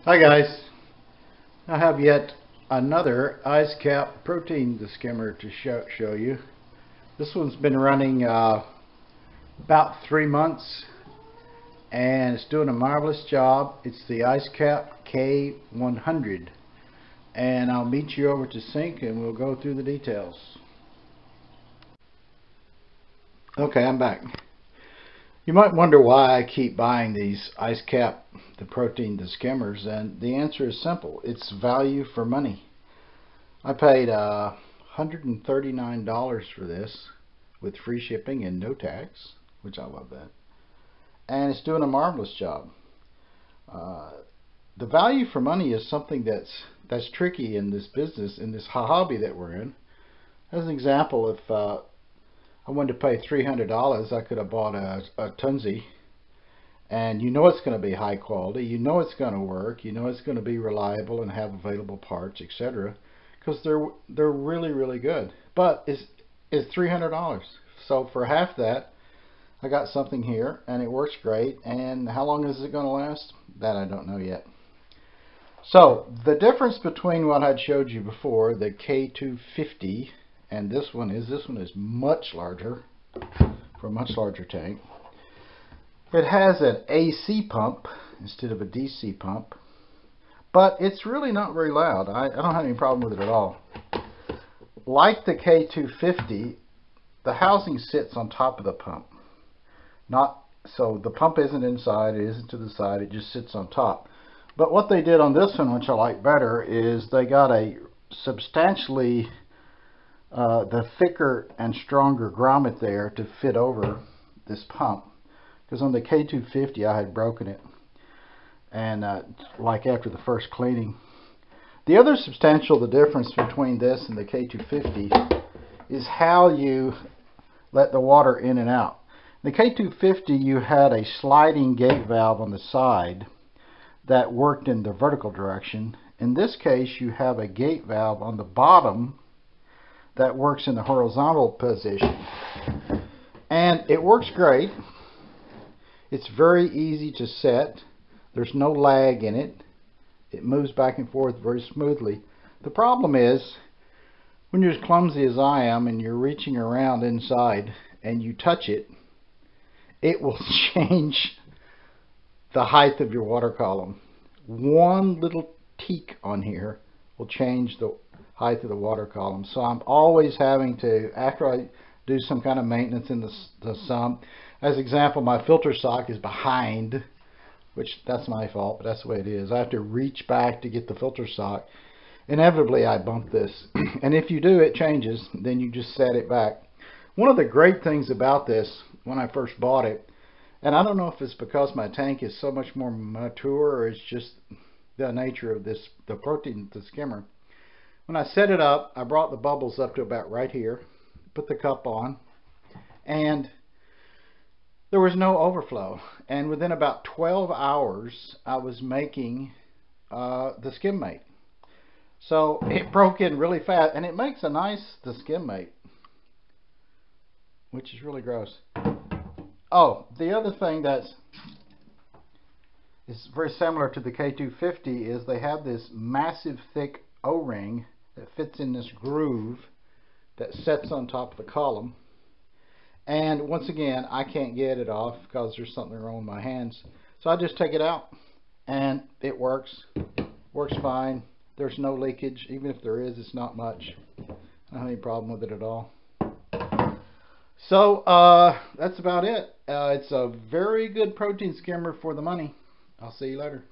Hi guys, I have yet another Icecap Protein Skimmer to show you. This one's been running about 3 months and it's doing a marvelous job. It's the Icecap K100 and I'll meet you over to sink and we'll go through the details. Okay, I'm back. You might wonder why I keep buying these Icecap, the protein, the skimmers, and the answer is simple. It's value for money. I paid $139 for this with free shipping and no tax, which I love that. And it's doing a marvelous job. The value for money is something that's tricky in this business, in this hobby that we're in. As an example, if I wanted to pay $300, I could have bought a Tunzi, and you know it's going to be high quality, you know it's going to work, you know it's going to be reliable and have available parts, etc. Because they're really good. But it's $300. So for half that, I got something here, and it works great. And how long is it going to last? That I don't know yet. So the difference between what I'd showed you before, the K250, and this one is much larger, for a much larger tank. It has an AC pump instead of a DC pump, but it's really not very loud. I don't have any problem with it at all. Like the K250, the housing sits on top of the pump. So the pump isn't inside, it isn't to the side, it just sits on top. But what they did on this one, which I like better, is they got a substantially the thicker and stronger grommet there to fit over this pump, because on the K250 I had broken it, and like after the first cleaning. The other the difference between this and the K250 is how you let the water in and out. In the K250 you had a sliding gate valve on the side that worked in the vertical direction. In this case you have a gate valve on the bottom that works in the horizontal position, and it works great. It's very easy to set. There's no lag in it. It moves back and forth very smoothly. The problem is when you're as clumsy as I am and you're reaching around inside and you touch it, it will change the height of your water column. One little teak on here will change the height of the water column. So I'm always having to, after I do some kind of maintenance in the sump, as example, my filter sock is behind, which that's my fault, but that's the way it is. I have to reach back to get the filter sock. Inevitably I bump this, and if you do, it changes. Then you just set it back. One of the great things about this, when I first bought it, and I don't know if it's because my tank is so much more mature or it's just the nature of this, the protein, the skimmer. When I set it up, I brought the bubbles up to about right here, put the cup on, and there was no overflow. And within about 12 hours, I was making the skim mate. So it broke in really fast, and it makes the skim mate, which is really gross. Oh, the other thing that is very similar to the K250 is they have this massive thick O-ring that fits in this groove that sets on top of the column. And once again, I can't get it off because there's something wrong with my hands. So I just take it out and it works fine. There's no leakage. Even if there is, it's not much. I don't have any problem with it at all. So that's about it. It's a very good protein skimmer for the money. I'll see you later.